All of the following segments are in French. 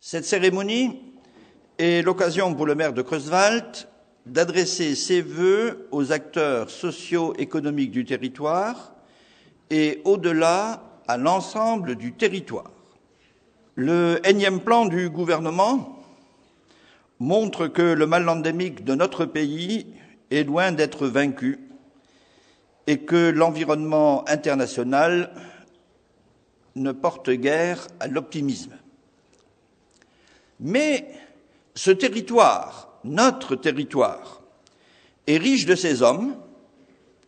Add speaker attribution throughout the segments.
Speaker 1: Cette cérémonie est l'occasion pour le maire de Creuswald d'adresser ses vœux aux acteurs socio-économiques du territoire et au-delà à l'ensemble du territoire. Le énième plan du gouvernement montre que le mal endémique de notre pays est loin d'être vaincu et que l'environnement international ne porte guère à l'optimisme. Mais ce territoire, notre territoire, est riche de ses hommes,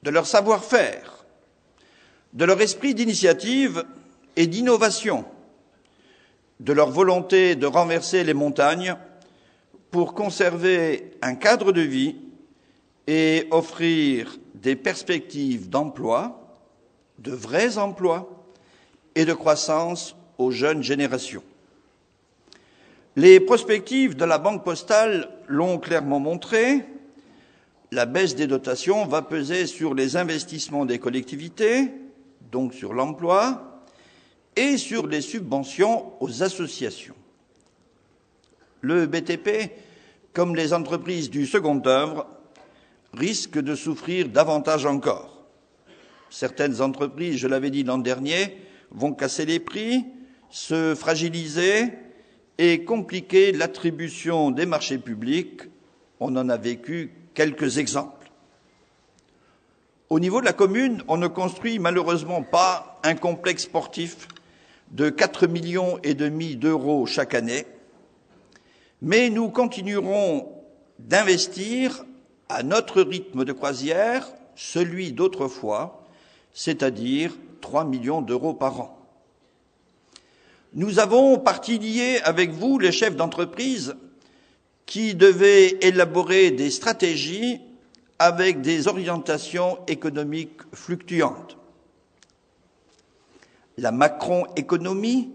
Speaker 1: de leur savoir-faire, de leur esprit d'initiative et d'innovation, de leur volonté de renverser les montagnes pour conserver un cadre de vie et offrir des perspectives d'emploi, de vrais emplois et de croissance aux jeunes générations. Les prospectives de la Banque postale l'ont clairement montré, la baisse des dotations va peser sur les investissements des collectivités, donc sur l'emploi, et sur les subventions aux associations. Le BTP, comme les entreprises du second œuvre, risque de souffrir davantage encore. Certaines entreprises, je l'avais dit l'an dernier, vont casser les prix, se fragiliser et compliquer l'attribution des marchés publics. On en a vécu quelques exemples. Au niveau de la commune, on ne construit malheureusement pas un complexe sportif de 4,5 millions d'euros chaque année, mais nous continuerons d'investir à notre rythme de croisière, celui d'autrefois, c'est-à-dire 3 millions d'euros par an. Nous avons partie liée avec vous, les chefs d'entreprise, qui devaient élaborer des stratégies avec des orientations économiques fluctuantes. La macroéconomie,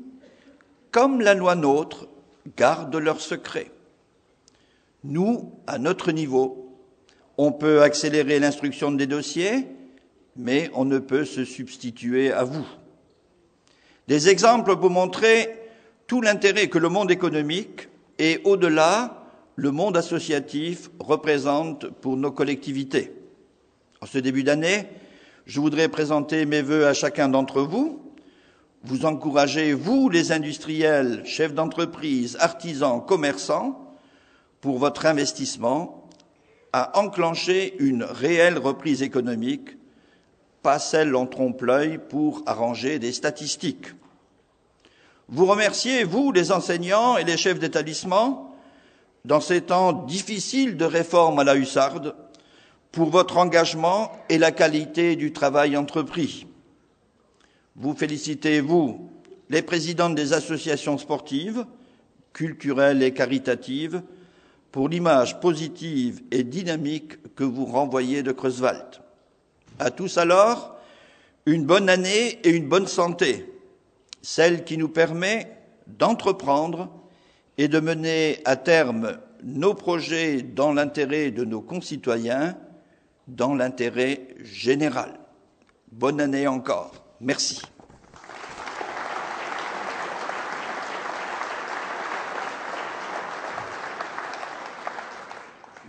Speaker 1: comme la loi NOTRe, garde leurs secrets. Nous, à notre niveau, on peut accélérer l'instruction des dossiers, mais on ne peut se substituer à vous. Des exemples pour montrer tout l'intérêt que le monde économique et, au-delà, le monde associatif représente pour nos collectivités. En ce début d'année, je voudrais présenter mes vœux à chacun d'entre vous. Vous encouragez, vous, les industriels, chefs d'entreprise, artisans, commerçants, pour votre investissement, à enclencher une réelle reprise économique, pas celle en trompe-l'œil pour arranger des statistiques. Vous remerciez, vous, les enseignants et les chefs d'établissement, dans ces temps difficiles de réforme à la hussarde, pour votre engagement et la qualité du travail entrepris. Vous félicitez, vous, les présidents des associations sportives, culturelles et caritatives, pour l'image positive et dynamique que vous renvoyez de Creuswald. À tous alors, une bonne année et une bonne santé, celle qui nous permet d'entreprendre et de mener à terme nos projets dans l'intérêt de nos concitoyens, dans l'intérêt général. Bonne année encore. Merci.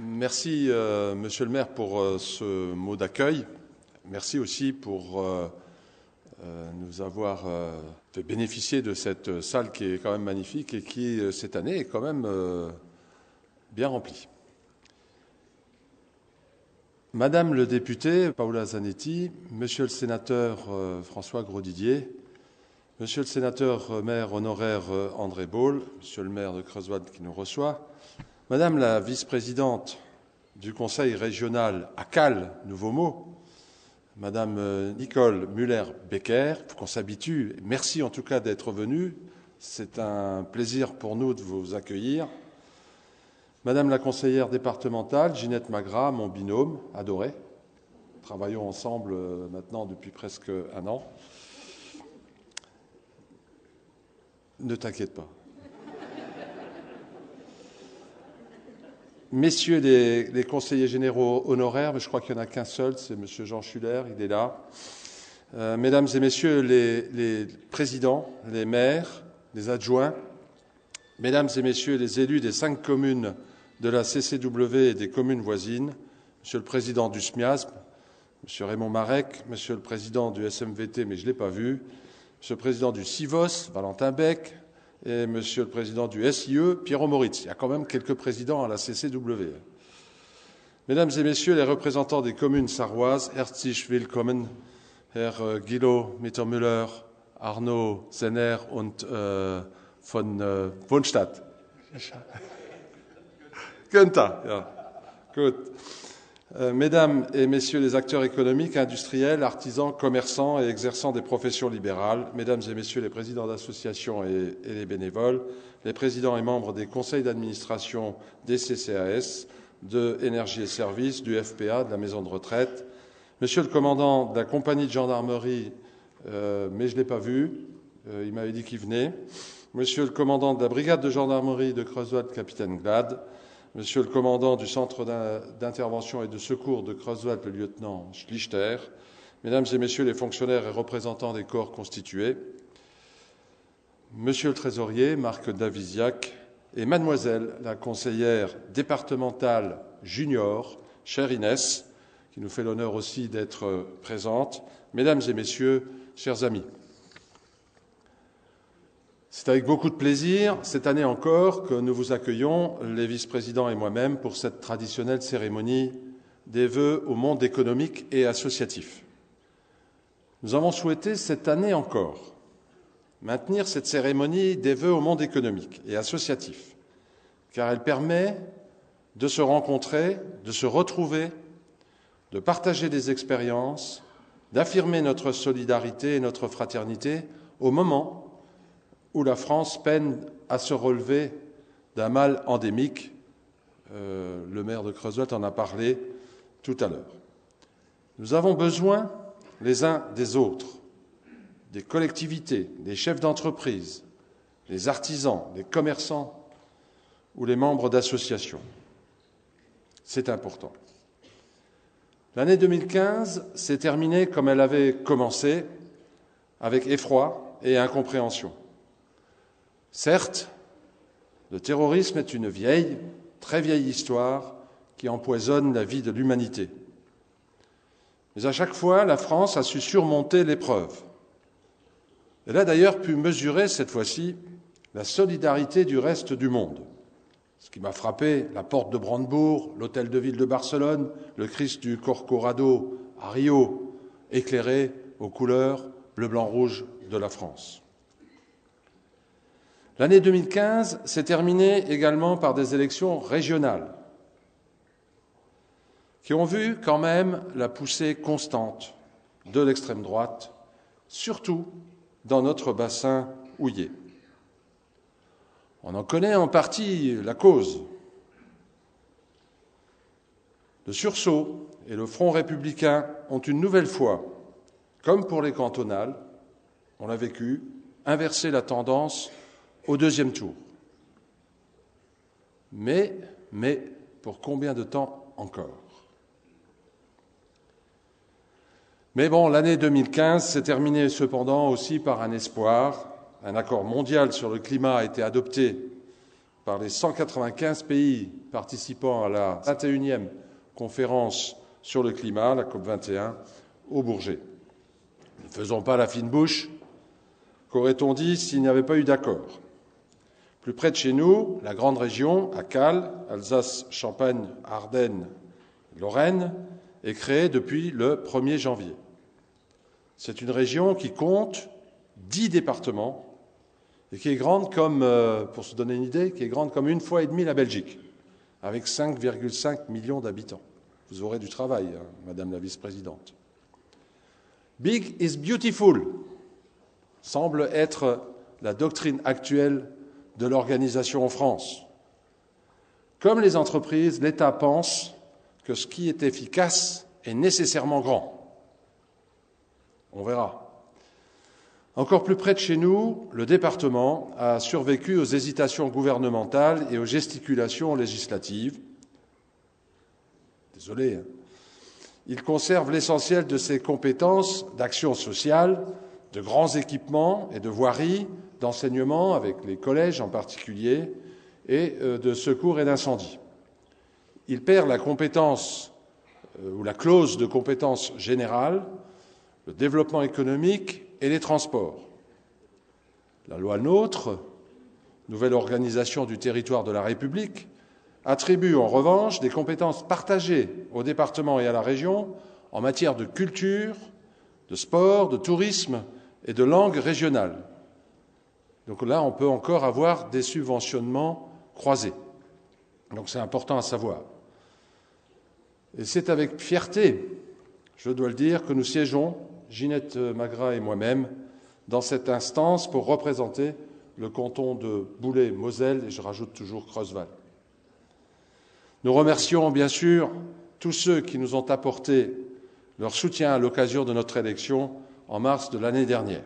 Speaker 2: Merci, Monsieur le maire, pour ce mot d'accueil. Merci aussi pour nous avoir fait bénéficier de cette salle qui est quand même magnifique et qui, cette année, est quand même bien remplie. Madame le député Paola Zanetti, Monsieur le sénateur François Grosdidier, Monsieur le sénateur maire honoraire André Baul, Monsieur le maire de Creuswald qui nous reçoit, Madame la vice-présidente du Conseil régional à Cal, nouveau mot, Madame Nicole Muller-Becker, il faut qu'on s'habitue. Merci en tout cas d'être venue. C'est un plaisir pour nous de vous accueillir. Madame la conseillère départementale, Ginette Magras, mon binôme, adoré. Travaillons ensemble maintenant depuis presque un an. Ne t'inquiète pas. messieurs les conseillers généraux honoraires, mais je crois qu'il n'y en a qu'un seul, c'est M. Jean Schuller, il est là. Mesdames et messieurs les présidents, les maires, les adjoints, mesdames et messieurs les élus des 5 communes de la CCW et des communes voisines, monsieur le président du SMIASM, monsieur Raymond Marek, monsieur le président du SMVT, mais je ne l'ai pas vu, monsieur le président du CIVOS, Valentin Beck, et monsieur le président du SIE, Pierrot Moritz. Il y a quand même quelques présidents à la CCW. Mesdames et messieurs les représentants des communes sarroises, herzlich willkommen, Herr Guido Mittermüller, Arnaud Zenner und von Wohnstadt. Günther, ja. Gut. Mesdames et messieurs les acteurs économiques, industriels, artisans, commerçants et exerçants des professions libérales, mesdames et messieurs les présidents d'associations et les bénévoles, les présidents et membres des conseils d'administration des CCAS, de Énergie et Services, du FPA, de la maison de retraite, monsieur le commandant de la compagnie de gendarmerie, mais je ne l'ai pas vu, il m'avait dit qu'il venait, monsieur le commandant de la brigade de gendarmerie de Creuswald, capitaine Glad, monsieur le commandant du centre d'intervention et de secours de Creuswald, le lieutenant Schlichter, mesdames et messieurs les fonctionnaires et représentants des corps constitués, monsieur le trésorier, Marc Davisiac, et mademoiselle la conseillère départementale junior, chère Inès, qui nous fait l'honneur aussi d'être présente, mesdames et messieurs, chers amis. C'est avec beaucoup de plaisir, cette année encore, que nous vous accueillons, les vice-présidents et moi-même, pour cette traditionnelle cérémonie des vœux au monde économique et associatif. Nous avons souhaité, cette année encore, maintenir cette cérémonie des vœux au monde économique et associatif, car elle permet de se rencontrer, de se retrouver, de partager des expériences, d'affirmer notre solidarité et notre fraternité au moment où la France peine à se relever d'un mal endémique. Le maire de Creuswald en a parlé tout à l'heure. Nous avons besoin les uns des autres, des collectivités, des chefs d'entreprise, des artisans, des commerçants ou les membres d'associations. C'est important. L'année 2015 s'est terminée comme elle avait commencé, avec effroi et incompréhension. Certes, le terrorisme est une vieille, très vieille histoire qui empoisonne la vie de l'humanité. Mais à chaque fois, la France a su surmonter l'épreuve. Elle a d'ailleurs pu mesurer, cette fois-ci, la solidarité du reste du monde. Ce qui m'a frappé, la porte de Brandebourg, l'hôtel de ville de Barcelone, le Christ du Corcovado à Rio, éclairé aux couleurs bleu, blanc, rouge de la France. L'année 2015 s'est terminée également par des élections régionales qui ont vu quand même la poussée constante de l'extrême droite, surtout dans notre bassin houiller. On en connaît en partie la cause. Le sursaut et le Front républicain ont une nouvelle fois, comme pour les cantonales, on l'a vécu, inversé la tendance au deuxième tour. Mais pour combien de temps encore ? Mais bon, l'année 2015 s'est terminée cependant aussi par un espoir. Un accord mondial sur le climat a été adopté par les 195 pays participant à la 21e conférence sur le climat, la COP21, au Bourget. Ne faisons pas la fine bouche. Qu'aurait-on dit s'il n'y avait pas eu d'accord ? Plus près de chez nous, la grande région, à Cales, Alsace, Champagne, Ardennes, Lorraine, est créée depuis le 1er janvier. C'est une région qui compte 10 départements et qui est grande comme, pour se donner une idée, qui est grande comme 1,5 fois la Belgique, avec 5,5 millions d'habitants. Vous aurez du travail, hein, Madame la vice-présidente. Big is beautiful semble être la doctrine actuelle de l'organisation en France. Comme les entreprises, l'État pense que ce qui est efficace est nécessairement grand. On verra. Encore plus près de chez nous, le département a survécu aux hésitations gouvernementales et aux gesticulations législatives. désolé, hein. Il conserve l'essentiel de ses compétences d'action sociale, de grands équipements et de voiries, d'enseignement, avec les collèges en particulier, et de secours et d'incendie. Il perd la compétence ou la clause de compétence générale, le développement économique et les transports. La loi NOTRe, nouvelle organisation du territoire de la République, attribue en revanche des compétences partagées au département et à la région en matière de culture, de sport, de tourisme et de langue régionale. Donc là, on peut encore avoir des subventionnements croisés. Donc c'est important à savoir. Et c'est avec fierté, je dois le dire, que nous siégeons, Ginette Magras et moi-même, dans cette instance pour représenter le canton de Boulay-Moselle, et je rajoute toujours Creusval. Nous remercions bien sûr tous ceux qui nous ont apporté leur soutien à l'occasion de notre élection en mars de l'année dernière.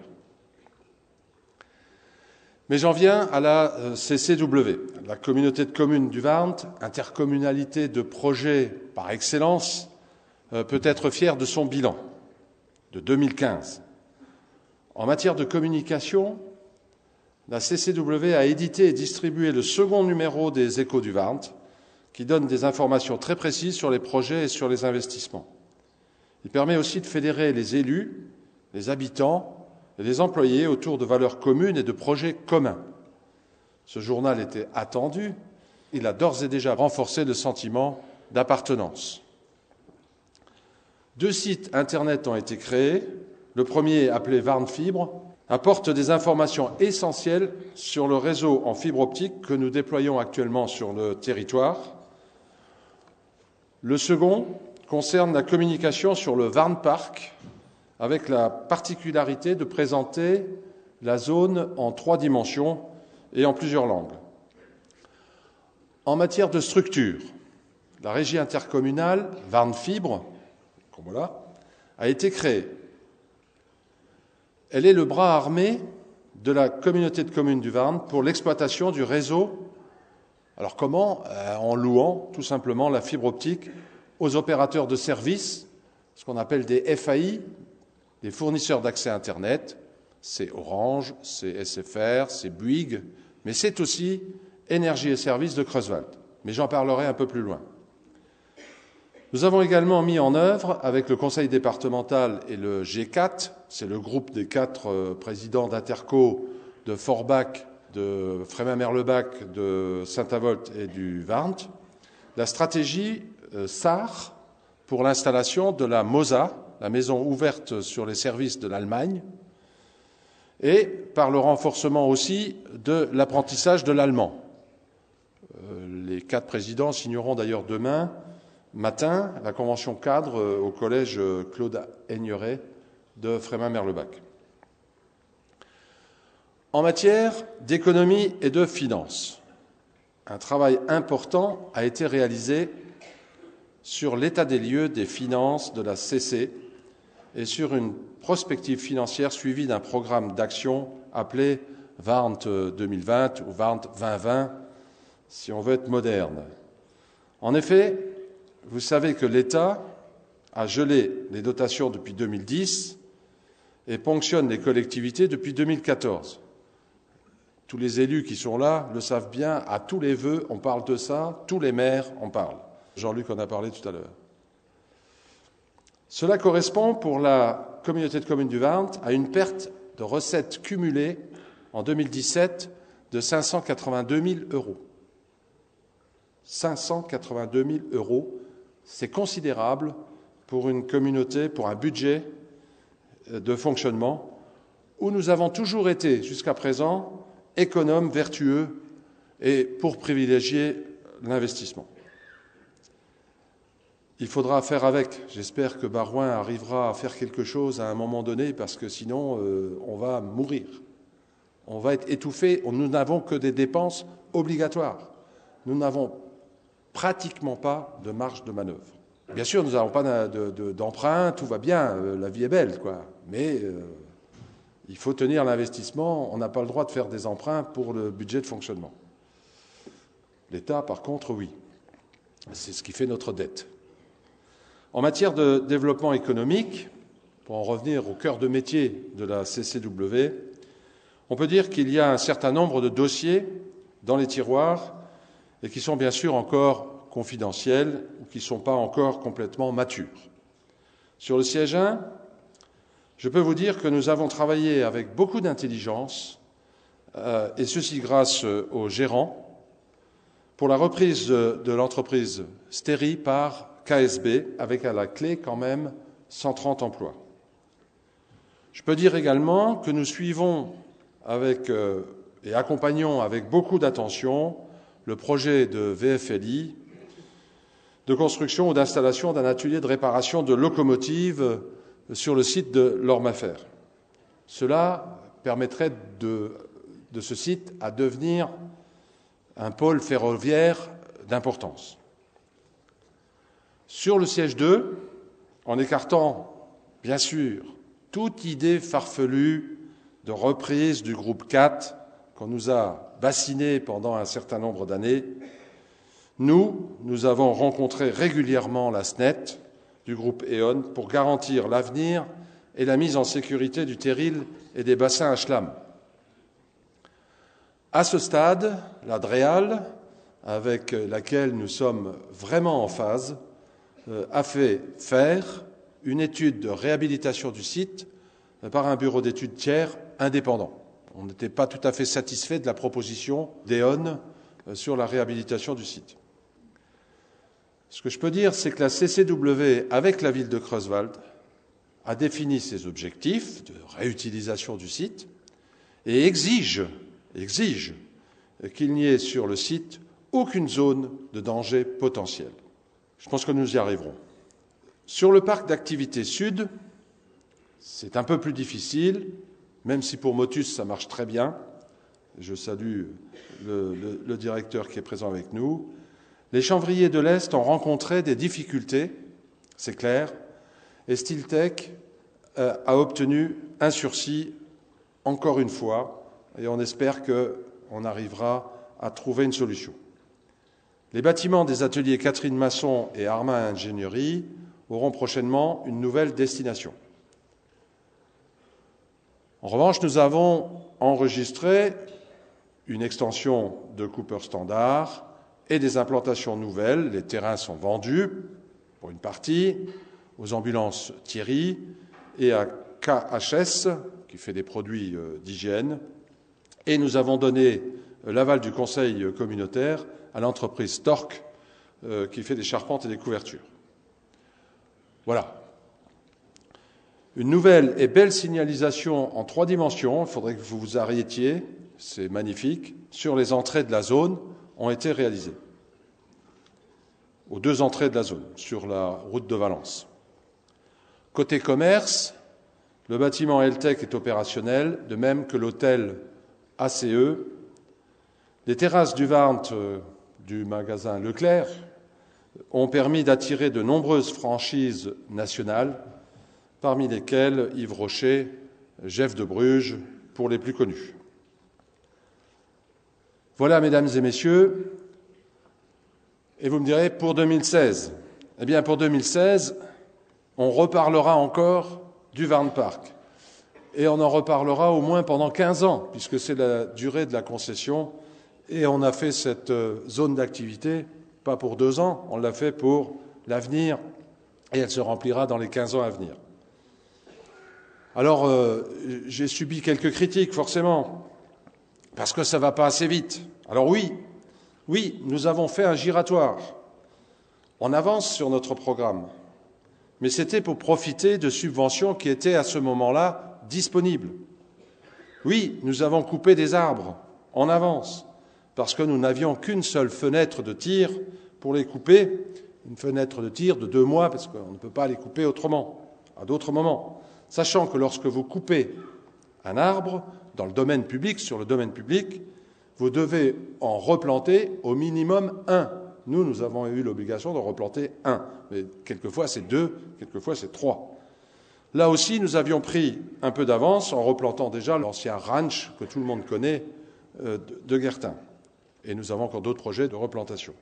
Speaker 2: Mais j'en viens à la CCW, la communauté de communes du Warnt, intercommunalité de projets par excellence, peut être fière de son bilan de 2015. En matière de communication, la CCW a édité et distribué le second numéro des Échos du Warnt, qui donne des informations très précises sur les projets et sur les investissements. Il permet aussi de fédérer les élus, les habitants et les employés autour de valeurs communes et de projets communs. Ce journal était attendu. Il a d'ores et déjà renforcé le sentiment d'appartenance. 2 sites Internet ont été créés. Le premier, appelé Warnt Fibre, apporte des informations essentielles sur le réseau en fibre optique que nous déployons actuellement sur le territoire. Le second concerne la communication sur le Warnt Park, avec la particularité de présenter la zone en 3 dimensions et en plusieurs langues. En matière de structure, la régie intercommunale Warnt Fibre, voilà, a été créée. Elle est le bras armé de la communauté de communes du Warnt pour l'exploitation du réseau. Alors comment ? En louant tout simplement la fibre optique aux opérateurs de services, ce qu'on appelle des FAI, des fournisseurs d'accès Internet. C'est Orange, c'est SFR, c'est Bouygues, mais c'est aussi Énergie et Services de Creuswald. Mais j'en parlerai un peu plus loin. Nous avons également mis en œuvre, avec le conseil départemental et le G4, c'est le groupe des 4 présidents d'Interco, de Forbach, de Frémin-Merlebach, de Saint-Avold et du Warnt, la stratégie SAR pour l'installation de la MOSA, la maison ouverte sur les services de l'Allemagne, et par le renforcement aussi de l'apprentissage de l'allemand. Les 4 présidents signeront d'ailleurs demain matin la convention cadre au collège Claude Aigneret de Frémin-Merlebach. En matière d'économie et de finances, un travail important a été réalisé sur l'état des lieux des finances de la CC et sur une prospective financière suivie d'un programme d'action appelé Warnt 2020 ou Warnt 2020, si on veut être moderne. En effet, vous savez que l'État a gelé les dotations depuis 2010 et ponctionne les collectivités depuis 2014. Tous les élus qui sont là le savent bien, à tous les vœux, on parle de ça, tous les maires en parlent. Jean-Luc en a parlé tout à l'heure. Cela correspond pour la communauté de communes du Warnt à une perte de recettes cumulées en 2017 de 582 000 euros. 582 000 euros, c'est considérable pour une communauté, pour un budget de fonctionnement où nous avons toujours été, jusqu'à présent, économes, vertueux et pour privilégier l'investissement. Il faudra faire avec. J'espère que Barouin arrivera à faire quelque chose à un moment donné parce que sinon, on va mourir. On va être étouffé. Nous n'avons que des dépenses obligatoires. Nous n'avons pratiquement pas de marge de manœuvre. Bien sûr, nous n'avons pas d'emprunt, tout va bien, la vie est belle, quoi. Mais il faut tenir l'investissement. On n'a pas le droit de faire des emprunts pour le budget de fonctionnement. L'État, par contre, oui. C'est ce qui fait notre dette. En matière de développement économique, pour en revenir au cœur de métier de la CCW, on peut dire qu'il y a un certain nombre de dossiers dans les tiroirs et qui sont bien sûr encore confidentiels ou qui ne sont pas encore complètement matures. Sur le siège 1, je peux vous dire que nous avons travaillé avec beaucoup d'intelligence, et ceci grâce aux gérants, pour la reprise de l'entreprise Steri par KSB, avec à la clé quand même 130 emplois. Je peux dire également que nous suivons et accompagnons avec beaucoup d'attention le projet de VFLI de construction ou d'installation d'un atelier de réparation de locomotives sur le site de l'Ormafer. Cela permettrait de ce site à devenir un pôle ferroviaire d'importance. Sur le siège 2, en écartant, bien sûr, toute idée farfelue de reprise du groupe 4 qu'on nous a bassiné pendant un certain nombre d'années, nous avons rencontré régulièrement la SNET du groupe E.ON pour garantir l'avenir et la mise en sécurité du terril et des bassins à Schlam. À ce stade, la DREAL, avec laquelle nous sommes vraiment en phase, a fait faire une étude de réhabilitation du site par un bureau d'études tiers indépendant. On n'était pas tout à fait satisfait de la proposition d'E.ON sur la réhabilitation du site. Ce que je peux dire, c'est que la CCW, avec la ville de Creuswald, a défini ses objectifs de réutilisation du site et exige qu'il n'y ait sur le site aucune zone de danger potentiel. Je pense que nous y arriverons. Sur le parc d'activité sud, c'est un peu plus difficile, même si pour Motus ça marche très bien. Je salue le directeur qui est présent avec nous. Les chanvriers de l'Est ont rencontré des difficultés, c'est clair, et Steeltech a obtenu un sursis encore une fois, et on espère qu'on arrivera à trouver une solution. Les bâtiments des ateliers Catherine Masson et Arma Ingénierie auront prochainement une nouvelle destination. En revanche, nous avons enregistré une extension de Cooper Standard et des implantations nouvelles. Les terrains sont vendus, pour une partie, aux ambulances Thierry et à KHS, qui fait des produits d'hygiène. Et nous avons donné l'aval du conseil communautaire à l'entreprise Stork, qui fait des charpentes et des couvertures. Voilà. Une nouvelle et belle signalisation en 3 dimensions, il faudrait que vous vous arrêtiez, c'est magnifique, sur les entrées de la zone ont été réalisées. Aux 2 entrées de la zone, sur la route de Valence. Côté commerce, le bâtiment Eltec est opérationnel, de même que l'hôtel ACE. Les terrasses du Warnt du magasin Leclerc ont permis d'attirer de nombreuses franchises nationales, parmi lesquelles Yves Rocher, Jeff de Bruges, pour les plus connus. Voilà, mesdames et messieurs, et vous me direz, pour 2016, eh bien pour 2016, on reparlera encore du Warnt Park. Et on en reparlera au moins pendant 15 ans, puisque c'est la durée de la concession. Et on a fait cette zone d'activité, pas pour 2 ans, on l'a fait pour l'avenir, et elle se remplira dans les 15 ans à venir. Alors, j'ai subi quelques critiques, forcément, parce que ça ne va pas assez vite. Alors oui, nous avons fait un giratoire. On avance sur notre programme. Mais c'était pour profiter de subventions qui étaient à ce moment-là disponibles. Oui, nous avons coupé des arbres en avance, parce que nous n'avions qu'une seule fenêtre de tir pour les couper, une fenêtre de tir de 2 mois, parce qu'on ne peut pas les couper autrement, à d'autres moments. Sachant que lorsque vous coupez un arbre dans le domaine public, sur le domaine public, vous devez en replanter au minimum 1. Nous avons eu l'obligation de replanter 1. Mais quelquefois c'est 2, quelquefois c'est 3. Là aussi, nous avions pris un peu d'avance en replantant déjà l'ancien ranch que tout le monde connaît de Guertin. Et nous avons encore d'autres projets de replantation.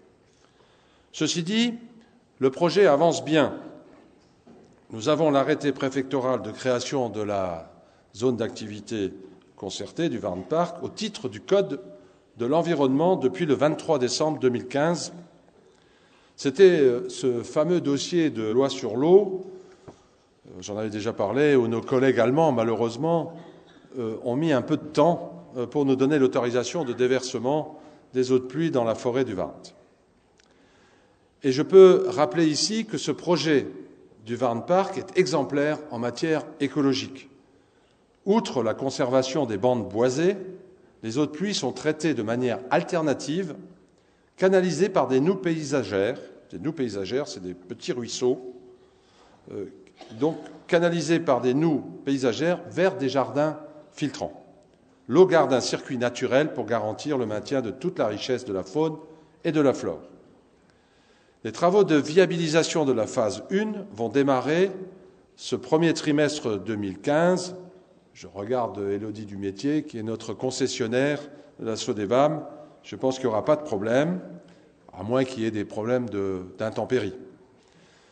Speaker 2: Ceci dit, le projet avance bien. nous avons l'arrêté préfectoral de création de la zone d'activité concertée du Warnpark au titre du Code de l'environnement depuis le 23 décembre 2015. C'était ce fameux dossier de loi sur l'eau, j'en avais déjà parlé, où nos collègues allemands, malheureusement, ont mis un peu de temps pour nous donner l'autorisation de déversement des eaux de pluie dans la forêt du Warnt. Et je peux rappeler ici que ce projet du Warnpark est exemplaire en matière écologique. Outre la conservation des bandes boisées, les eaux de pluie sont traitées de manière alternative, canalisées par des noues paysagères. Des noues paysagères, c'est des petits ruisseaux, donc canalisées par des noues paysagères vers des jardins filtrants. L'eau garde un circuit naturel pour garantir le maintien de toute la richesse de la faune et de la flore. Les travaux de viabilisation de la phase 1 vont démarrer ce premier trimestre 2015. Je regarde Élodie Dumétier, qui est notre concessionnaire de la SODEVAM. Je pense qu'il n'y aura pas de problème, à moins qu'il y ait des problèmes d'intempéries.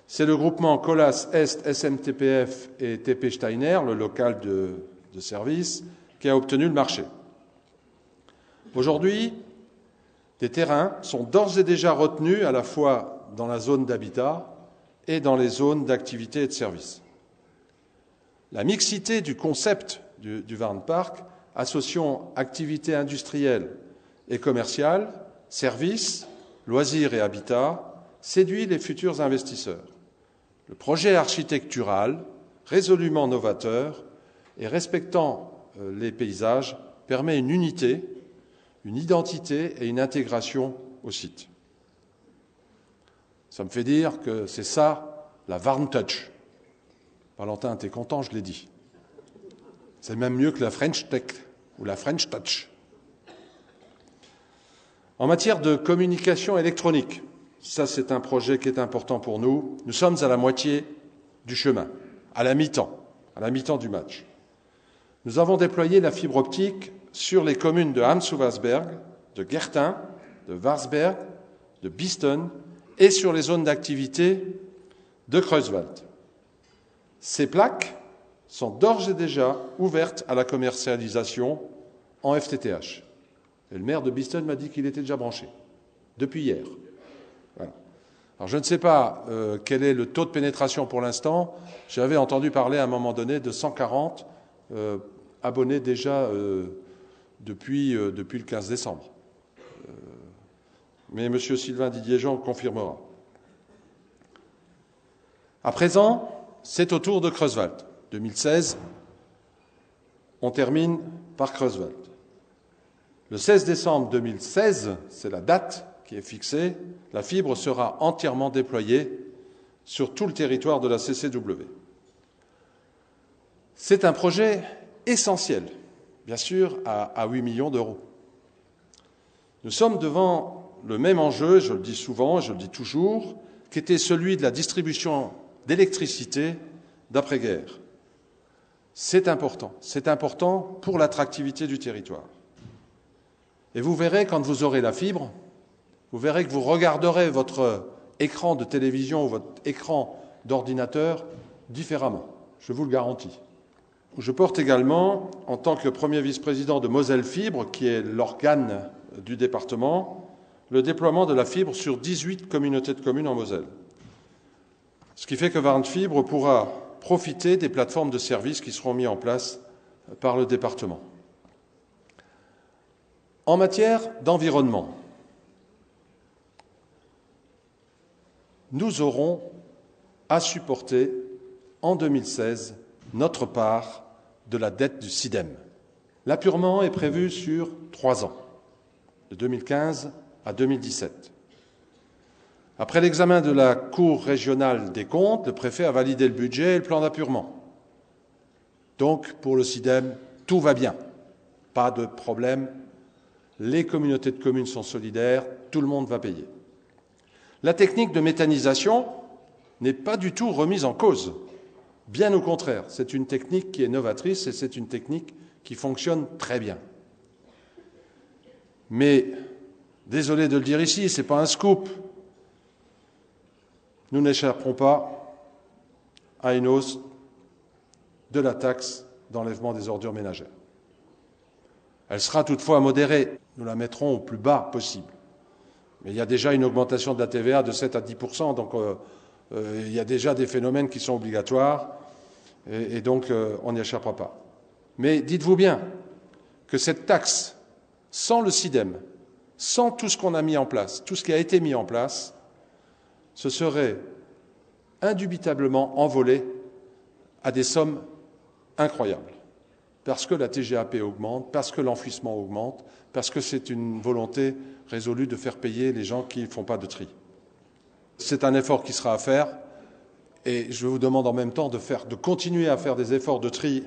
Speaker 2: C'est le groupement Colas Est, SMTPF et TP Steiner, le local de service, qui a obtenu le marché. Aujourd'hui, des terrains sont d'ores et déjà retenus à la fois dans la zone d'habitat et dans les zones d'activité et de services. La mixité du concept du Warnpark, associant activités industrielles et commerciales, services, loisirs et habitat, séduit les futurs investisseurs. Le projet architectural, résolument novateur et respectant les paysages, permet une unité, une identité et une intégration au site. Ça me fait dire que c'est ça, la Warn Touch. Valentin, t'es content, je l'ai dit. C'est même mieux que la French Tech ou la French Touch. En matière de communication électronique, ça c'est un projet qui est important pour nous. Nous sommes à la moitié du chemin, à la mi-temps du match. Nous avons déployé la fibre optique sur les communes de Ham-Sous-Wasberg, de Gertin, de Warsberg, de Bisten et sur les zones d'activité de Creuswald. Ces plaques sont d'ores et déjà ouvertes à la commercialisation en FTTH. Et le maire de Bisten m'a dit qu'il était déjà branché, depuis hier. Voilà. Alors je ne sais pas quel est le taux de pénétration pour l'instant. J'avais entendu parler à un moment donné de 140 abonnés déjà depuis le 15 décembre. Mais M. Sylvain Didier-Jean confirmera. À présent, c'est au tour de Creuswald. 2016, on termine par Creuswald. Le 16 décembre 2016, c'est la date qui est fixée, la fibre sera entièrement déployée sur tout le territoire de la CCW. C'est un projet essentiel, bien sûr, à 8 millions d'euros. Nous sommes devant le même enjeu, je le dis souvent, je le dis toujours, qui était celui de la distribution d'électricité d'après-guerre. C'est important pour l'attractivité du territoire. Et vous verrez, quand vous aurez la fibre, vous verrez que vous regarderez votre écran de télévision ou votre écran d'ordinateur différemment, je vous le garantis. Je porte également, en tant que premier vice-président de Moselle Fibre, qui est l'organe du département, le déploiement de la fibre sur 18 communautés de communes en Moselle. Ce qui fait que Warn Fibre pourra profiter des plateformes de services qui seront mises en place par le département. En matière d'environnement, nous aurons à supporter en 2016 notre part de la dette du SIDEM. L'appurement est prévu sur 3 ans, de 2015 à 2017. Après l'examen de la Cour régionale des comptes, le préfet a validé le budget et le plan d'appurement. Donc, pour le SIDEM, tout va bien. Pas de problème. Les communautés de communes sont solidaires, tout le monde va payer. La technique de méthanisation n'est pas du tout remise en cause. Bien au contraire, c'est une technique qui est novatrice et c'est une technique qui fonctionne très bien. Mais, désolé de le dire ici, ce n'est pas un scoop. Nous n'échapperons pas à une hausse de la taxe d'enlèvement des ordures ménagères. Elle sera toutefois modérée. Nous la mettrons au plus bas possible. Mais il y a déjà une augmentation de la TVA de 7 à 10%, donc il y a déjà des phénomènes qui sont obligatoires, et donc on n'y échappera pas. Mais dites-vous bien que cette taxe, sans le SIDEM, sans tout ce qu'on a mis en place, tout ce qui a été mis en place, se serait indubitablement envolé à des sommes incroyables. Parce que la TGAP augmente, parce que l'enfouissement augmente, parce que c'est une volonté résolue de faire payer les gens qui ne font pas de tri. C'est un effort qui sera à faire, et je vous demande en même temps de continuer à faire des efforts de tri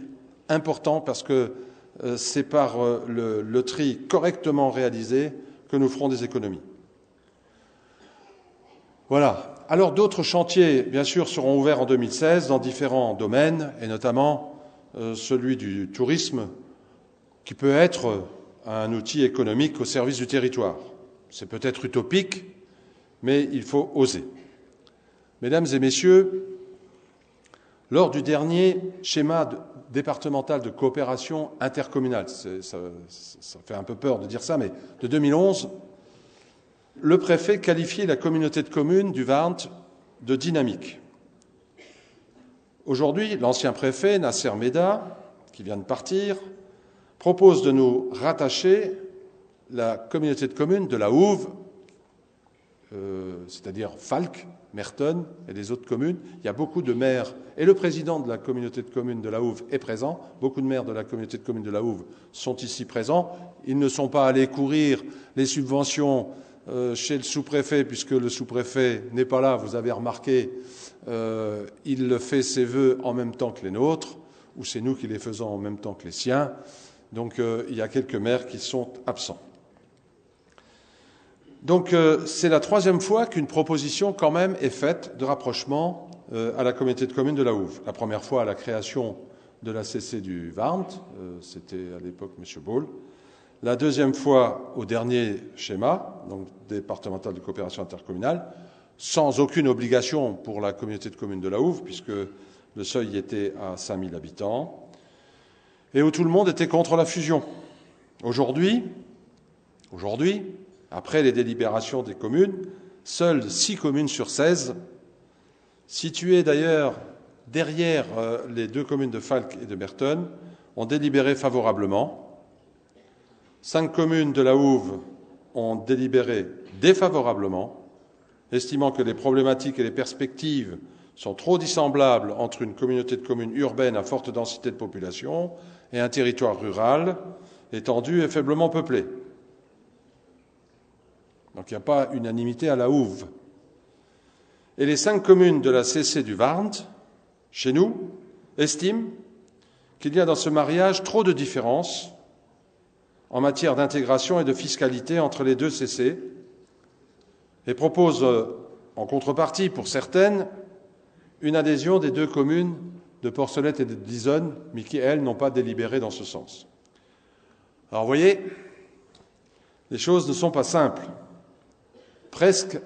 Speaker 2: importants, parce que c'est par le tri correctement réalisé que nous ferons des économies. Voilà. Alors d'autres chantiers, bien sûr, seront ouverts en 2016 dans différents domaines, et notamment celui du tourisme, qui peut être un outil économique au service du territoire. C'est peut-être utopique, mais il faut oser. Mesdames et messieurs, lors du dernier schéma départemental de coopération intercommunale, ça fait un peu peur de dire ça, mais de 2011, le préfet qualifiait la communauté de communes du Warnt de dynamique. Aujourd'hui, l'ancien préfet, Nasser Meda, qui vient de partir, propose de nous rattacher la communauté de communes de la Houve, c'est-à-dire Falck, Merton et les autres communes. Il y a beaucoup de maires, et le président de la communauté de communes de la Houve est présent. Beaucoup de maires de la communauté de communes de la Houve sont ici présents. Ils ne sont pas allés courir les subventions chez le sous-préfet, puisque le sous-préfet n'est pas là, vous avez remarqué, il fait ses vœux en même temps que les nôtres, ou c'est nous qui les faisons en même temps que les siens. Donc il y a quelques maires qui sont absents. Donc c'est la troisième fois qu'une proposition quand même est faite de rapprochement à la communauté de communes de la Houve. La première fois à la création de la CC du Warnt, c'était à l'époque M. Baul. La deuxième fois au dernier schéma, donc départemental de coopération intercommunale, sans aucune obligation pour la communauté de communes de la Houve, puisque le seuil était à 5000 habitants, et où tout le monde était contre la fusion. Aujourd'hui, après les délibérations des communes, seules 6 communes sur 16, situées d'ailleurs derrière les 2 communes de Falck et de Merton, ont délibéré favorablement. 5 communes de la Houve ont délibéré défavorablement, estimant que les problématiques et les perspectives sont trop dissemblables entre une communauté de communes urbaine à forte densité de population et un territoire rural, étendu et faiblement peuplé. Donc il n'y a pas unanimité à la Houve. Et les 5 communes de la CC du Warnt, chez nous, estiment qu'il y a dans ce mariage trop de différences en matière d'intégration et de fiscalité entre les 2 CC, et proposent en contrepartie, pour certaines, une adhésion des 2 communes de Porcelette et de Disonne, mais qui, elles, n'ont pas délibéré dans ce sens. Alors, vous voyez, les choses ne sont pas simples, presque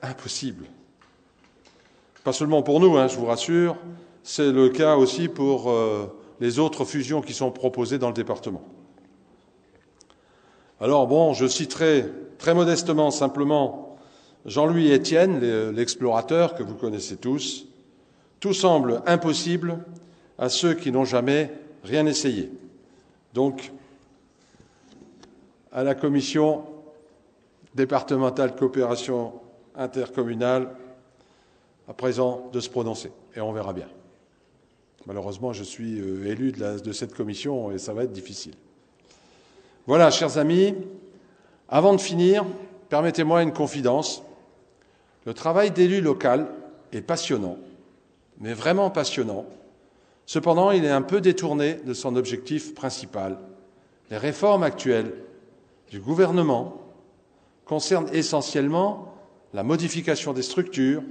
Speaker 2: impossibles. Pas seulement pour nous, je vous rassure, c'est le cas aussi pour les autres fusions qui sont proposées dans le département. Alors bon, je citerai très modestement simplement Jean-Louis Étienne, l'explorateur que vous connaissez tous. Tout semble impossible à ceux qui n'ont jamais rien essayé. Donc, à la commission départementale de coopération intercommunale, à présent de se prononcer, et on verra bien. Malheureusement, je suis élu de cette commission et ça va être difficile. Voilà, chers amis, avant de finir, permettez-moi une confidence. Le travail d'élu local est passionnant, mais vraiment passionnant. Cependant, il est un peu détourné de son objectif principal. Les réformes actuelles du gouvernement concernent essentiellement la modification des structures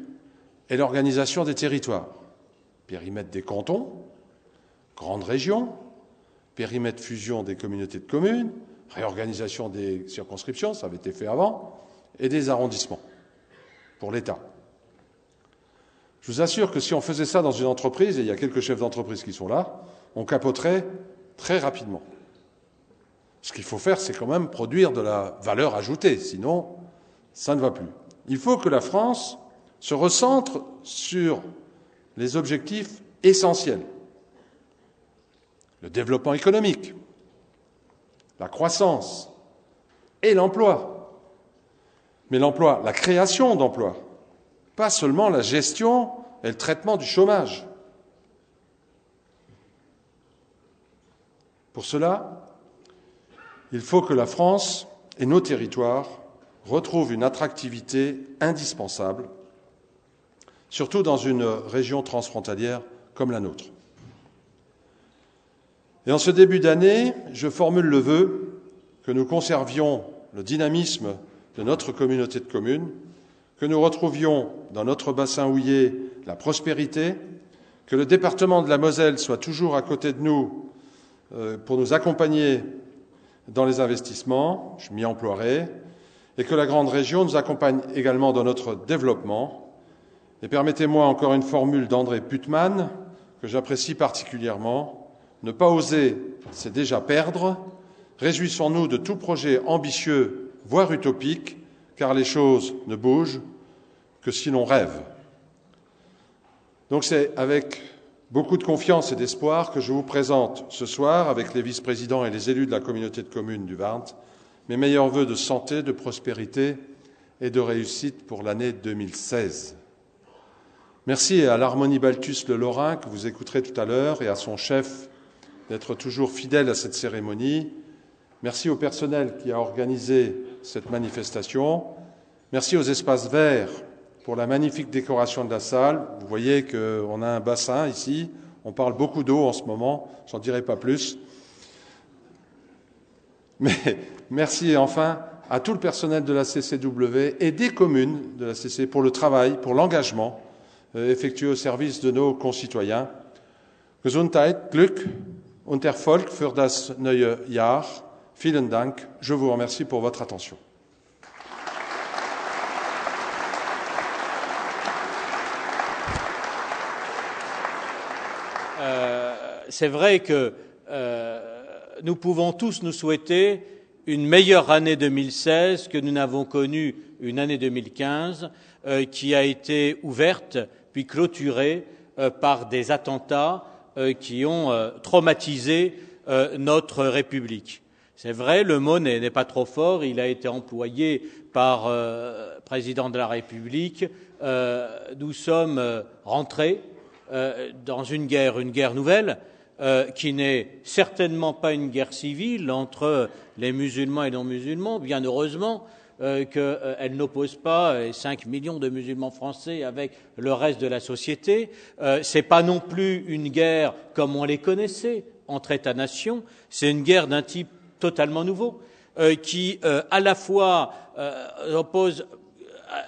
Speaker 2: et l'organisation des territoires. Périmètre des cantons, grandes régions, périmètre fusion des communautés de communes, réorganisation des circonscriptions, ça avait été fait avant, et des arrondissements pour l'État. Je Je vous assure que si on faisait ça dans une entreprise, et il y a quelques chefs d'entreprise qui sont là, on capoterait très rapidement. Ce qu'il faut faire, c'est quand même produire de la valeur ajoutée, sinon ça ne va plus. Il faut que la France se recentre sur les objectifs essentiels. Le développement économique, la croissance et l'emploi. Mais l'emploi, la création d'emplois, pas seulement la gestion et le traitement du chômage. Pour cela, il faut que la France et nos territoires retrouvent une attractivité indispensable, surtout dans une région transfrontalière comme la nôtre. Et en ce début d'année, je formule le vœu que nous conservions le dynamisme de notre communauté de communes, que nous retrouvions dans notre bassin houiller la prospérité, que le département de la Moselle soit toujours à côté de nous pour nous accompagner dans les investissements, je m'y emploierai, et que la grande région nous accompagne également dans notre développement. Et permettez-moi encore une formule d'André Putman, que j'apprécie particulièrement, ne pas oser, c'est déjà perdre. Réjouissons-nous de tout projet ambitieux, voire utopique, car les choses ne bougent que si l'on rêve. Donc c'est avec beaucoup de confiance et d'espoir que je vous présente ce soir, avec les vice-présidents et les élus de la communauté de communes du Varnt, mes meilleurs vœux de santé, de prospérité et de réussite pour l'année 2016. Merci à l'Harmonie Balthus le Lorrain, que vous écouterez tout à l'heure, et à son chef d'être toujours fidèle à cette cérémonie. Merci au personnel qui a organisé cette manifestation. Merci aux espaces verts pour la magnifique décoration de la salle. Vous voyez qu'on a un bassin ici. On parle beaucoup d'eau en ce moment, j'en dirai pas plus. Mais merci enfin à tout le personnel de la CCW et des communes de la CC pour le travail, pour l'engagement effectué au service de nos concitoyens. Gesundheit, Glück und Erfolg für das neue Jahr. Vielen Dank. Je vous remercie pour votre attention.
Speaker 3: C'est vrai que nous pouvons tous nous souhaiter une meilleure année 2016 que nous n'avons connue une année 2015 qui a été ouverte puis clôturée par des attentats qui ont traumatisé notre République. C'est vrai, le mot n'est pas trop fort, il a été employé par le président de la République. Nous sommes rentrés dans une guerre nouvelle, qui n'est certainement pas une guerre civile entre les musulmans et non-musulmans, bien heureusement qu'elle n'oppose pas 5 millions de musulmans français avec le reste de la société. C'est pas non plus une guerre comme on les connaissait entre États-nations, c'est une guerre d'un type totalement nouveau, qui à la fois oppose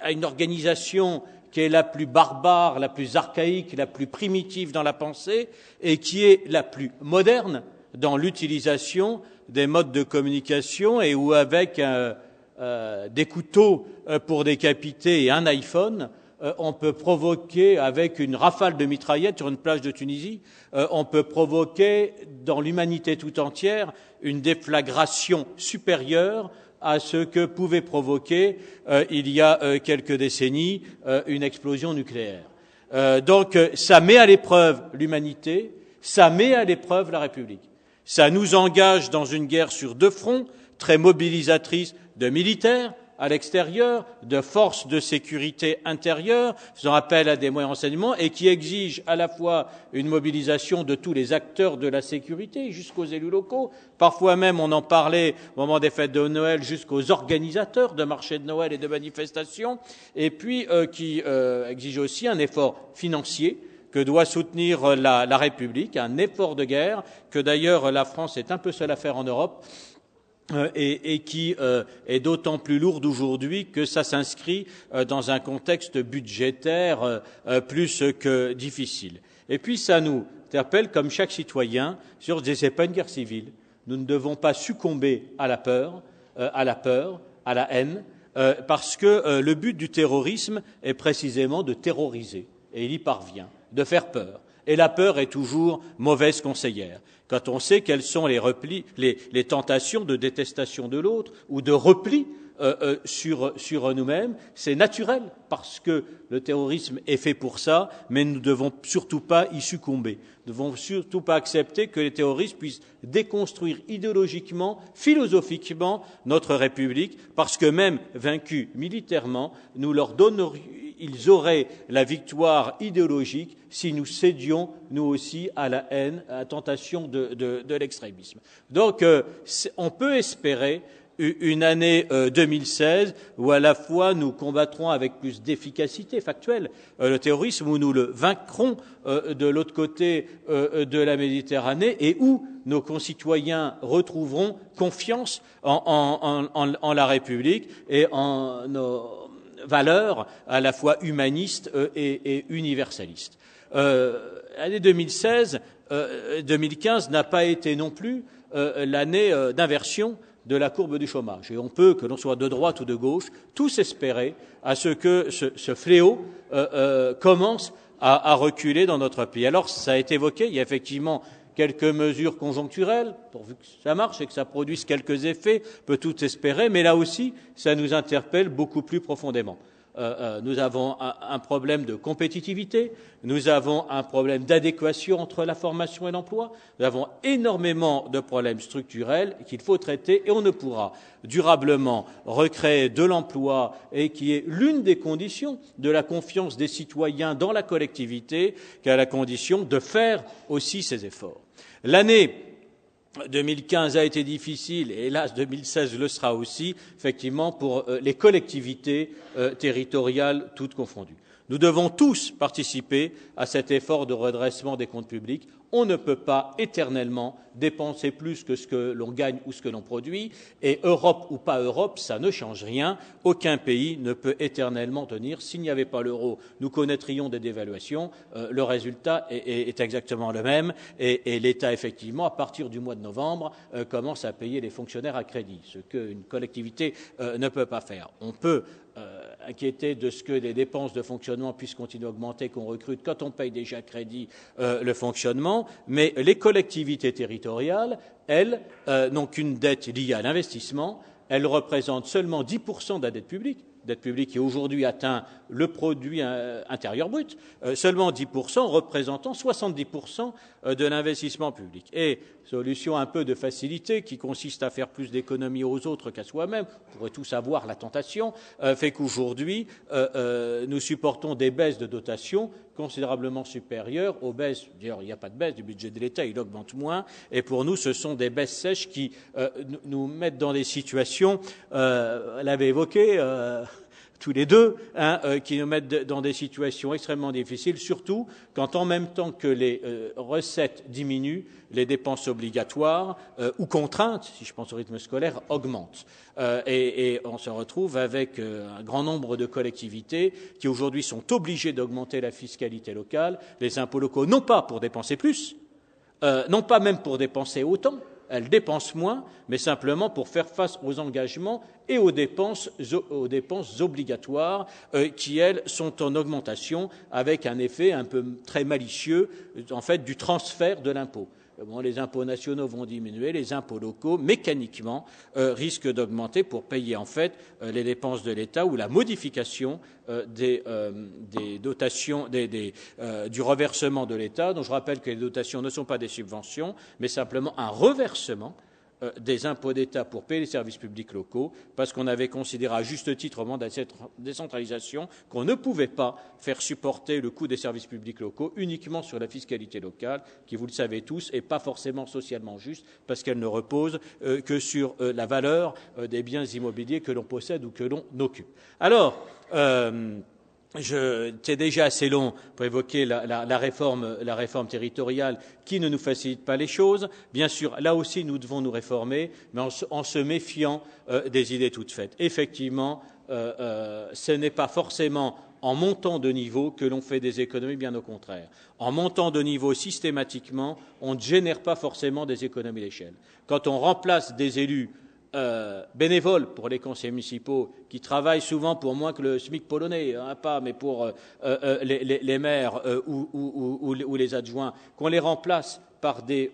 Speaker 3: à une organisation qui est la plus barbare, la plus archaïque, la plus primitive dans la pensée, et qui est la plus moderne dans l'utilisation des modes de communication, et où avec des couteaux pour décapiter et un iPhone, on peut provoquer, avec une rafale de mitraillettes sur une plage de Tunisie, on peut provoquer dans l'humanité tout entière une déflagration supérieure à ce que pouvait provoquer, il y a quelques décennies, une explosion nucléaire. Donc ça met à l'épreuve l'humanité, ça met à l'épreuve la République. Ça nous engage dans une guerre sur deux fronts, très mobilisatrice de militaires à l'extérieur, de forces de sécurité intérieure, faisant appel à des moyens de renseignement, et qui exige à la fois une mobilisation de tous les acteurs de la sécurité, jusqu'aux élus locaux, parfois même, on en parlait au moment des fêtes de Noël, jusqu'aux organisateurs de marchés de Noël et de manifestations, et puis qui exige aussi un effort financier que doit soutenir la République, un effort de guerre que d'ailleurs la France est un peu seule à faire en Europe, et qui est d'autant plus lourde aujourd'hui que ça s'inscrit dans un contexte budgétaire plus que difficile. Et puis ça nous interpelle, comme chaque citoyen, sur des c'est pas une guerre civile. Nous ne devons pas succomber à la peur, à la haine, parce que le but du terrorisme est précisément de terroriser. et il y parvient, de faire peur. Et la peur est toujours mauvaise conseillère. Quand on sait quels sont les tentations de détestation de l'autre ou de repli sur nous-mêmes, c'est naturel parce que le terrorisme est fait pour ça, mais nous ne devons surtout pas y succomber. Nous ne devons surtout pas accepter que les terroristes puissent déconstruire idéologiquement, philosophiquement notre République, parce que même vaincus militairement, ils auraient la victoire idéologique si nous cédions, nous aussi, à la haine, à la tentation de l'extrémisme. Donc, on peut espérer une année 2016 où à la fois nous combattrons avec plus d'efficacité factuelle le terrorisme, où nous le vaincrons de l'autre côté de la Méditerranée et où nos concitoyens retrouveront confiance en la République et en nos valeurs à la fois humanistes et universalistes. L'année 2015 n'a pas été non plus l'année d'inversion de la courbe du chômage. Et on peut, que l'on soit de droite ou de gauche, tous espérer à ce que ce fléau commence à reculer dans notre pays. Alors, ça a été évoqué, il y a effectivement quelques mesures conjoncturelles, pourvu que ça marche et que ça produise quelques effets, on peut tout espérer, mais là aussi, ça nous interpelle beaucoup plus profondément. Nous avons un problème de compétitivité, nous avons un problème d'adéquation entre la formation et l'emploi, nous avons énormément de problèmes structurels qu'il faut traiter et on ne pourra durablement recréer de l'emploi et qui est l'une des conditions de la confiance des citoyens dans la collectivité qu'à la condition de faire aussi ces efforts. L'année 2015 a été difficile et hélas 2016 le sera aussi, effectivement, pour les collectivités territoriales toutes confondues. Nous devons tous participer à cet effort de redressement des comptes publics. On ne peut pas éternellement dépenser plus que ce que l'on gagne ou ce que l'on produit, et Europe ou pas Europe, ça ne change rien. Aucun pays ne peut éternellement tenir. S'il n'y avait pas l'euro, nous connaîtrions des dévaluations. Le résultat est exactement le même, et l'État, effectivement, à partir du mois de novembre, commence à payer les fonctionnaires à crédit, ce qu'une collectivité ne peut pas faire. On peut inquiéter de ce que les dépenses de fonctionnement puissent continuer à augmenter, qu'on recrute quand on paye déjà à crédit le fonctionnement, mais les collectivités territoriales, elles, n'ont qu'une dette liée à l'investissement, elles représentent seulement 10% de la dette publique qui aujourd'hui atteint le produit intérieur brut, seulement 10%, représentant 70% de l'investissement public. Et solution un peu de facilité qui consiste à faire plus d'économies aux autres qu'à soi-même, on pourrait tous avoir la tentation, fait qu'aujourd'hui, nous supportons des baisses de dotation considérablement supérieures aux baisses, d'ailleurs il n'y a pas de baisse du budget de l'État, il augmente moins, et pour nous ce sont des baisses sèches qui nous mettent dans des situations, elle avait évoqué, tous les deux, qui nous mettent dans des situations extrêmement difficiles, surtout quand en même temps que les recettes diminuent, les dépenses obligatoires ou contraintes, si je pense au rythme scolaire, augmentent. Et on se retrouve avec un grand nombre de collectivités qui aujourd'hui sont obligées d'augmenter la fiscalité locale, les impôts locaux, non pas pour dépenser plus, non pas même pour dépenser autant, elles dépensent moins, mais simplement pour faire face aux engagements et aux dépenses obligatoires qui, elles, sont en augmentation avec un effet un peu très malicieux, en fait, du transfert de l'impôt. Bon, les impôts nationaux vont diminuer, les impôts locaux, mécaniquement, risquent d'augmenter pour payer, en fait, les dépenses de l'État ou la modification des dotations, du reversement de l'État, dont je rappelle que les dotations ne sont pas des subventions, mais simplement un reversement des impôts d'État pour payer les services publics locaux, parce qu'on avait considéré à juste titre au moment de cette décentralisation qu'on ne pouvait pas faire supporter le coût des services publics locaux uniquement sur la fiscalité locale, qui, vous le savez tous, n'est pas forcément socialement juste, parce qu'elle ne repose que sur la valeur des biens immobiliers que l'on possède ou que l'on occupe. Alors, c'est déjà assez long pour évoquer la réforme territoriale qui ne nous facilite pas les choses. Bien sûr, là aussi, nous devons nous réformer, mais en se méfiant des idées toutes faites. Effectivement, ce n'est pas forcément en montant de niveau que l'on fait des économies, bien au contraire. En montant de niveau systématiquement, on ne génère pas forcément des économies d'échelle. Quand on remplace des élus bénévoles pour les conseillers municipaux qui travaillent souvent pour moins que le SMIC polonais, mais pour les maires ou les adjoints, qu'on les remplace par des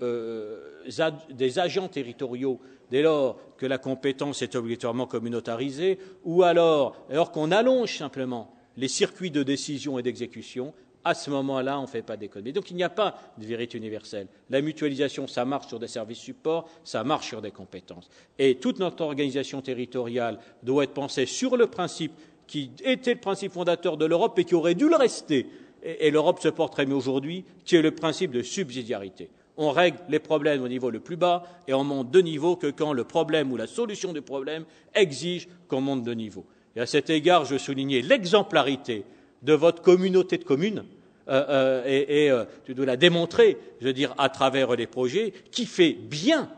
Speaker 3: agents territoriaux dès lors que la compétence est obligatoirement communautarisée, ou alors qu'on allonge simplement les circuits de décision et d'exécution. À ce moment-là, on ne fait pas d'économie. Donc il n'y a pas de vérité universelle. La mutualisation, ça marche sur des services supports, ça marche sur des compétences. Et toute notre organisation territoriale doit être pensée sur le principe qui était le principe fondateur de l'Europe et qui aurait dû le rester. Et l'Europe se porte très mieux aujourd'hui, qui est le principe de subsidiarité. On règle les problèmes au niveau le plus bas et on monte de niveau que quand le problème ou la solution du problème exige qu'on monte de niveau. Et à cet égard, je soulignais l'exemplarité de votre communauté de communes, tu dois la démontrer, à travers les projets, qui fait bien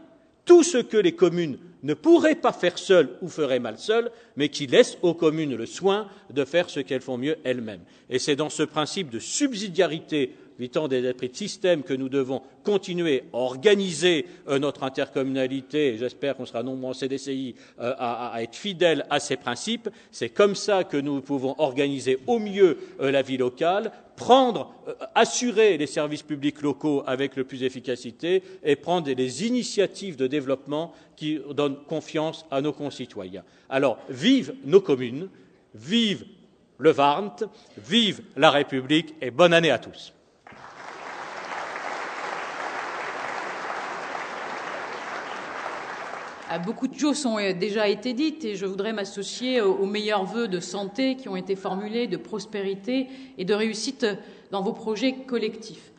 Speaker 3: tout ce que les communes ne pourraient pas faire seules ou feraient mal seules, mais qui laisse aux communes le soin de faire ce qu'elles font mieux elles-mêmes. Et c'est dans ce principe de subsidiarité étant des esprits de système que nous devons continuer à organiser notre intercommunalité, et j'espère qu'on sera nombreux en CDCI à être fidèles à ces principes. C'est comme ça que nous pouvons organiser au mieux la vie locale, assurer les services publics locaux avec le plus d'efficacité et prendre des initiatives de développement qui donnent confiance à nos concitoyens. Alors, vive nos communes, vive le Warnt, vive la République et bonne année à tous.
Speaker 4: Beaucoup de choses ont déjà été dites et je voudrais m'associer aux meilleurs vœux de santé qui ont été formulés, de prospérité et de réussite dans vos projets collectifs.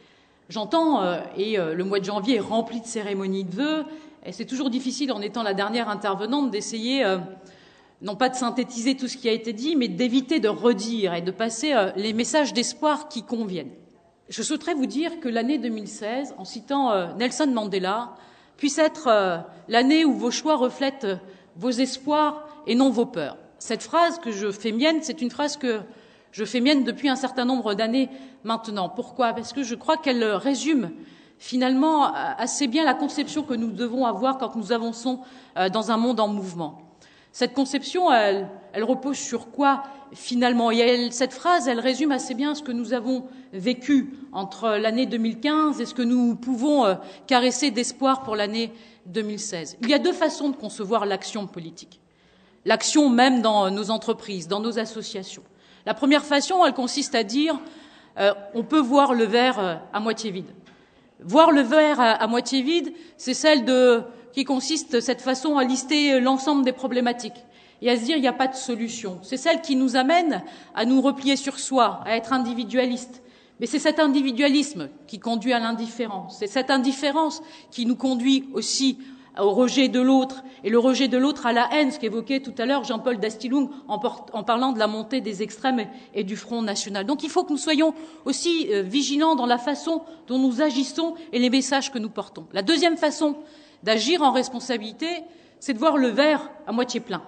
Speaker 4: J'entends, et le mois de janvier est rempli de cérémonies de vœux, et c'est toujours difficile en étant la dernière intervenante d'essayer, non pas de synthétiser tout ce qui a été dit, mais d'éviter de redire et de passer les messages d'espoir qui conviennent. Je souhaiterais vous dire que l'année 2016, en citant Nelson Mandela, puisse être l'année où vos choix reflètent vos espoirs et non vos peurs. Cette phrase que je fais mienne, c'est une phrase que je fais mienne depuis un certain nombre d'années maintenant. Pourquoi ? Parce que je crois qu'elle résume finalement assez bien la conception que nous devons avoir quand nous avançons dans un monde en mouvement. Cette conception, elle repose sur quoi finalement ? Et cette phrase, elle résume assez bien ce que nous avons vécu entre l'année 2015 et ce que nous pouvons caresser d'espoir pour l'année 2016. Il y a deux façons de concevoir l'action politique. L'action même dans nos entreprises, dans nos associations. La première façon, elle consiste à dire on peut voir le verre à moitié vide. Voir le verre à moitié vide, c'est qui consiste cette façon à lister l'ensemble des problématiques et à se dire il n'y a pas de solution. C'est celle qui nous amène à nous replier sur soi, à être individualiste. Mais c'est cet individualisme qui conduit à l'indifférence. C'est cette indifférence qui nous conduit aussi au rejet de l'autre, et le rejet de l'autre à la haine, ce qu'évoquait tout à l'heure Jean-Paul Dastilung en parlant de la montée des extrêmes et du Front national. Donc il faut que nous soyons aussi vigilants dans la façon dont nous agissons et les messages que nous portons. La deuxième façon d'agir en responsabilité, c'est de voir le verre à moitié plein.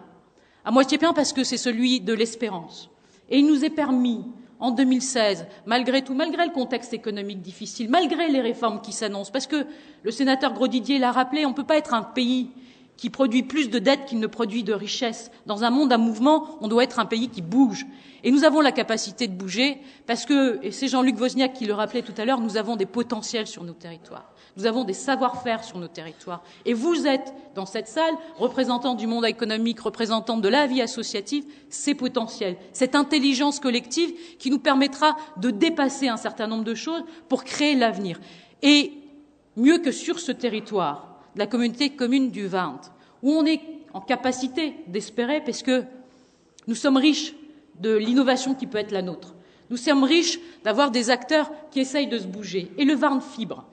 Speaker 4: À moitié plein parce que c'est celui de l'espérance. Et il nous est permis, en 2016, malgré tout, malgré le contexte économique difficile, malgré les réformes qui s'annoncent, parce que le sénateur Grosdidier l'a rappelé, on ne peut pas être un pays qui produit plus de dettes qu'il ne produit de richesses. Dans un monde à mouvement, on doit être un pays qui bouge. Et nous avons la capacité de bouger parce que, et c'est Jean-Luc Wozniak qui le rappelait tout à l'heure, nous avons des potentiels sur nos territoires. Nous avons des savoir-faire sur nos territoires. Et vous êtes, dans cette salle, représentants du monde économique, représentants de la vie associative, ces potentiels, cette intelligence collective qui nous permettra de dépasser un certain nombre de choses pour créer l'avenir. Et mieux que sur ce territoire, de la communauté commune du Warnt, où on est en capacité d'espérer, parce que nous sommes riches de l'innovation qui peut être la nôtre. Nous sommes riches d'avoir des acteurs qui essayent de se bouger. Et le Warnt Fibre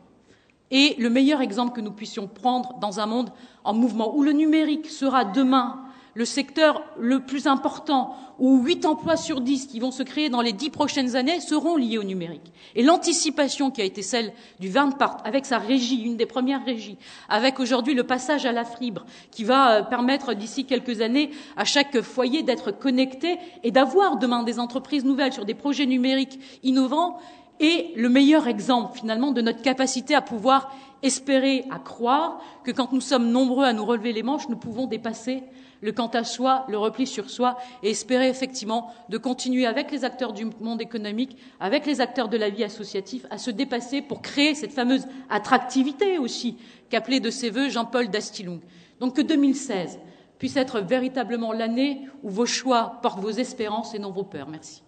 Speaker 4: est le meilleur exemple que nous puissions prendre dans un monde en mouvement, où le numérique sera demain le secteur le plus important, où 8 emplois sur 10 qui vont se créer dans les 10 prochaines années seront liés au numérique. Et l'anticipation qui a été celle du Warntpart, avec sa régie, une des premières régies, avec aujourd'hui le passage à la fibre, qui va permettre d'ici quelques années à chaque foyer d'être connecté et d'avoir demain des entreprises nouvelles sur des projets numériques innovants, est le meilleur exemple finalement de notre capacité à pouvoir espérer, à croire que quand nous sommes nombreux à nous relever les manches, nous pouvons dépasser le quant à soi, le repli sur soi, et espérer effectivement de continuer avec les acteurs du monde économique, avec les acteurs de la vie associative, à se dépasser pour créer cette fameuse attractivité aussi qu'appelait de ses vœux Jean-Paul d'Astilung. Donc que 2016 puisse être véritablement l'année où vos choix portent vos espérances et non vos peurs. Merci.